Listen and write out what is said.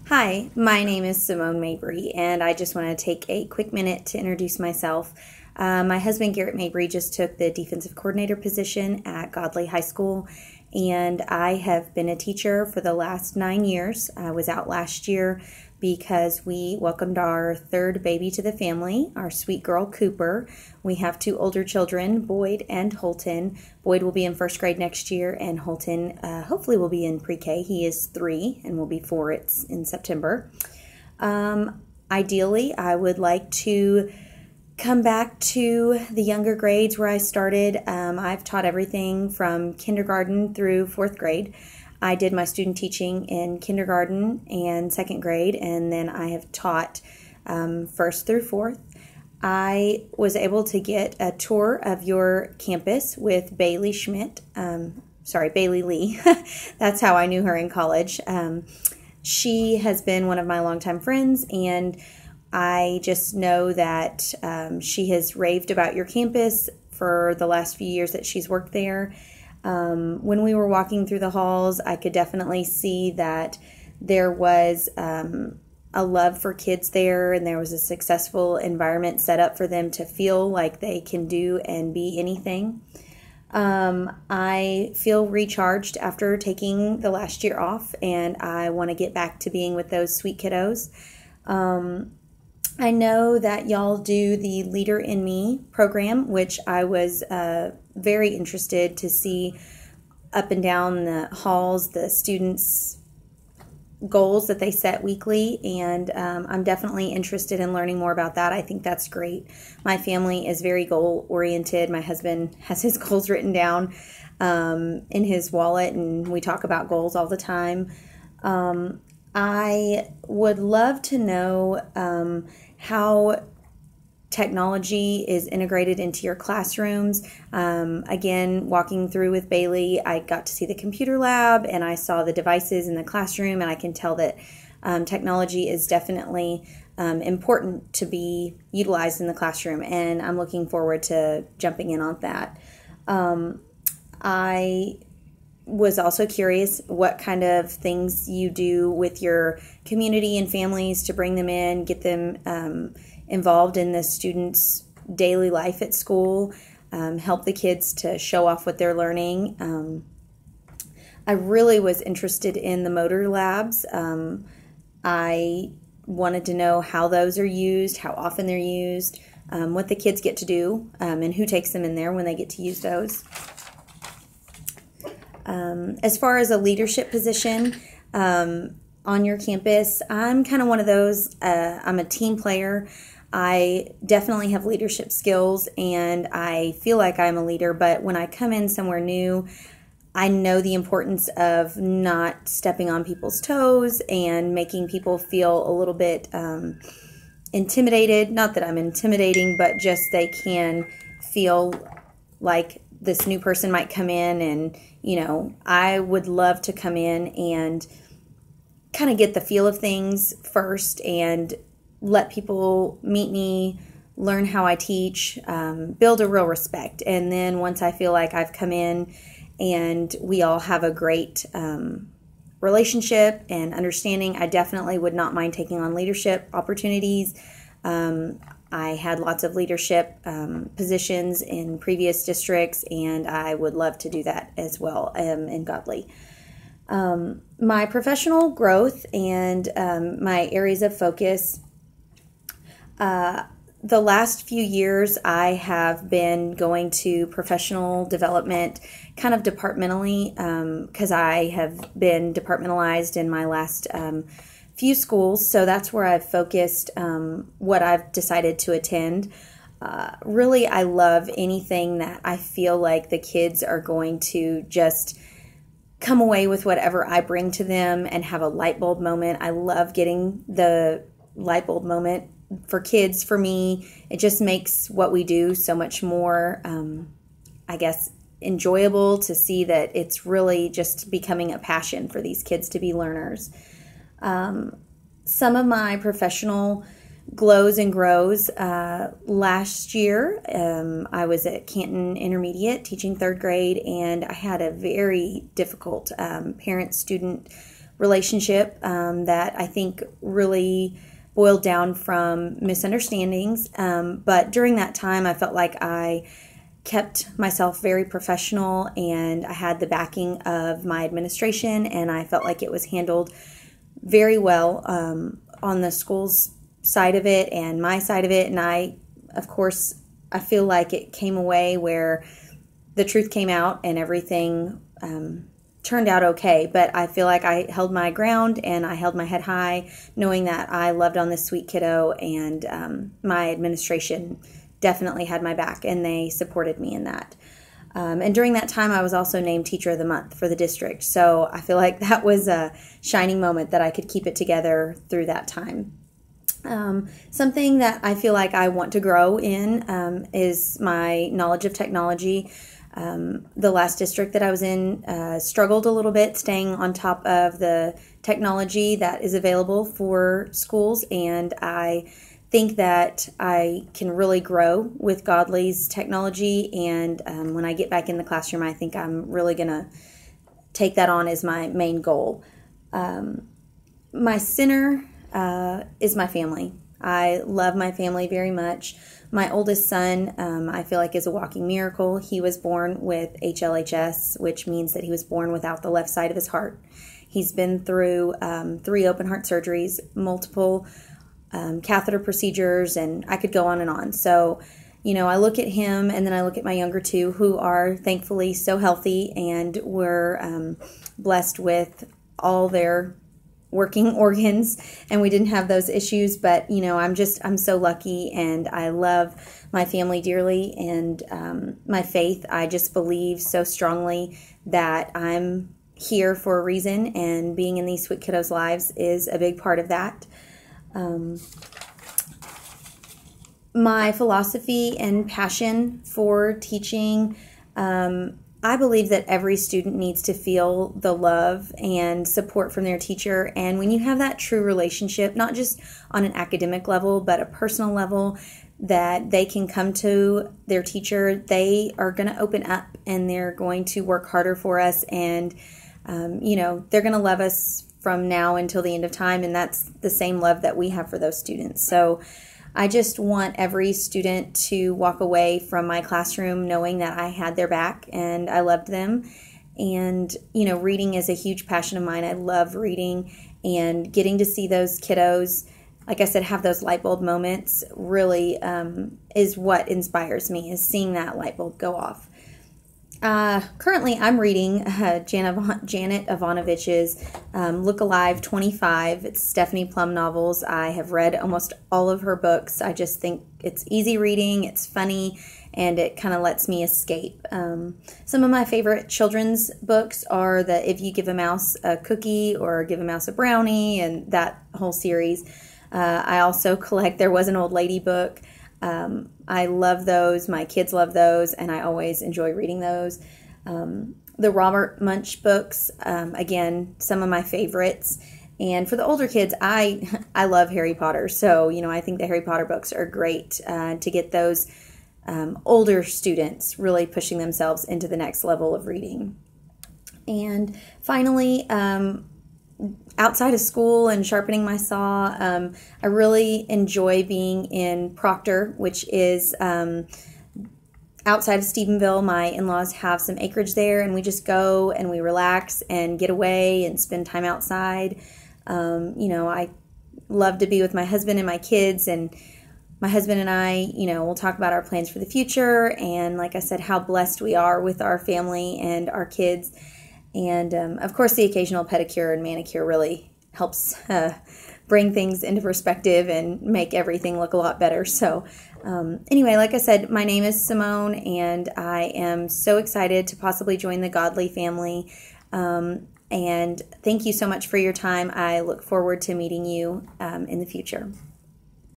Hi, my name is SMabry, and I just want to take a quick minute to introduce myself. My husband, Garrett Mabry, just took the defensive coordinator position at Godley High School, and I have been a teacher for the last 9 years. I was out last year because we welcomed our third baby to the family, our sweet girl, Cooper. We have 2 older children, Boyd and Holton. Boyd will be in 1st grade next year, and Holton hopefully will be in pre-K. He is 3 and will be 4 in September. Ideally, I would like to come back to the younger grades where I started. I've taught everything from kindergarten through 4th grade. I did my student teaching in kindergarten and 2nd grade, and then I have taught 1st through 4th. I was able to get a tour of your campus with Bailey Lee. That's how I knew her in college. She has been one of my longtime friends, and I just know that she has raved about your campus for the last few years that she's worked there. When we were walking through the halls, I could definitely see that there was a love for kids there, and there was a successful environment set up for them to feel like they can do and be anything. I feel recharged after taking the last year off, and I want to get back to being with those sweet kiddos. I know that y'all do the Leader in Me program, which I was very interested to see up and down the halls, the students' goals that they set weekly, and I'm definitely interested in learning more about that. I think that's great. My family is very goal-oriented. My husband has his goals written down in his wallet, and we talk about goals all the time. I would love to know how technology is integrated into your classrooms. Again, walking through with Bailey, I got to see the computer lab, and I saw the devices in the classroom, and I can tell that technology is definitely important to be utilized in the classroom, and I'm looking forward to jumping in on that. I was also curious what kind of things you do with your community and families to bring them in, get them involved in the students' daily life at school, help the kids to show off what they're learning. I really was interested in the motor labs. I wanted to know how those are used, how often they're used, what the kids get to do, and who takes them in there when they get to use those. As far as a leadership position on your campus, I'm kind of one of those. I'm a team player. I definitely have leadership skills, and I feel like I'm a leader, but when I come in somewhere new, I know the importance of not stepping on people's toes and making people feel a little bit intimidated. Not that I'm intimidating, but just they can feel like this new person might come in, and I would love to come in and kind of get the feel of things first and let people meet me, learn how I teach, build a real respect. And then once I feel like I've come in and we all have a great relationship and understanding, I definitely would not mind taking on leadership opportunities. I had lots of leadership positions in previous districts, and I would love to do that as well in Godley. My professional growth and my areas of focus, the last few years I have been going to professional development kind of departmentally because I have been departmentalized in my last few schools, so that's where I've focused what I've decided to attend. Really, I love anything that I feel like the kids are going to just come away with whatever I bring to them and have a light bulb moment. I love getting the light bulb moment for kids. For me, it just makes what we do so much more, I guess, enjoyable to see that it's really just becoming a passion for these kids to be learners. Some of my professional glows and grows. Last year, I was at Canton Intermediate teaching 3rd grade, and I had a very difficult parent-student relationship that I think really boiled down from misunderstandings. But during that time, I felt like I kept myself very professional, and I had the backing of my administration, and I felt like it was handled very well on the school's side of it and my side of it. And I feel like it came away where the truth came out and everything turned out okay. But I feel like I held my ground and I held my head high, knowing that I loved on this sweet kiddo, and my administration definitely had my back, and they supported me in that. And during that time, I was also named Teacher of the Month for the district. So I feel like that was a shining moment that I could keep it together through that time. Something that I feel like I want to grow in is my knowledge of technology. The last district that I was in struggled a little bit staying on top of the technology that is available for schools, and I think that I can really grow with Godley's technology, and when I get back in the classroom, I think I'm really going to take that on as my main goal. My center is my family. I love my family very much. My oldest son, I feel like, is a walking miracle. He was born with HLHS, which means that he was born without the left side of his heart. He's been through 3 open heart surgeries, multiple catheter procedures, and I could go on and on. So, I look at him, and then I look at my younger 2, who are thankfully so healthy, and we're blessed with all their working organs, and we didn't have those issues. But I'm so lucky, and I love my family dearly, and my faith. I just believe so strongly that I'm here for a reason, and being in these sweet kiddos' lives is a big part of that. My philosophy and passion for teaching, I believe that every student needs to feel the love and support from their teacher. And when you have that true relationship, not just on an academic level, but a personal level, that they can come to their teacher, they are going to open up, and they're going to work harder for us. And, they're going to love us from now until the end of time, and that's the same love that we have for those students. So I just want every student to walk away from my classroom knowing that I had their back and I loved them. And, reading is a huge passion of mine. I love reading, and getting to see those kiddos, like I said, have those light bulb moments really is what inspires me, is seeing that light bulb go off. Currently, I'm reading Janet Ivanovich's Look Alive 25. It's Stephanie Plum novels. I have read almost all of her books. I just think it's easy reading, it's funny, and it kind of lets me escape. Some of my favorite children's books are the If You Give a Mouse a Cookie or Give a Mouse a Brownie, and that whole series. I also collect There Was an Old Lady book. I love those. My kids love those, and I always enjoy reading those. The Robert Munch books, again, some of my favorites. And for the older kids, I love Harry Potter. So, I think the Harry Potter books are great to get those older students really pushing themselves into the next level of reading. And finally, outside of school and sharpening my saw, I really enjoy being in Proctor, which is outside of Stephenville. My in-laws have some acreage there, and we just go and we relax and get away and spend time outside. I love to be with my husband and my kids, and my husband and I, we'll talk about our plans for the future, and like I said, how blessed we are with our family and our kids. And, of course, the occasional pedicure and manicure really helps bring things into perspective and make everything look a lot better. So, anyway, like I said, my name is Simone, and I am so excited to possibly join the Godley family. And thank you so much for your time. I look forward to meeting you in the future.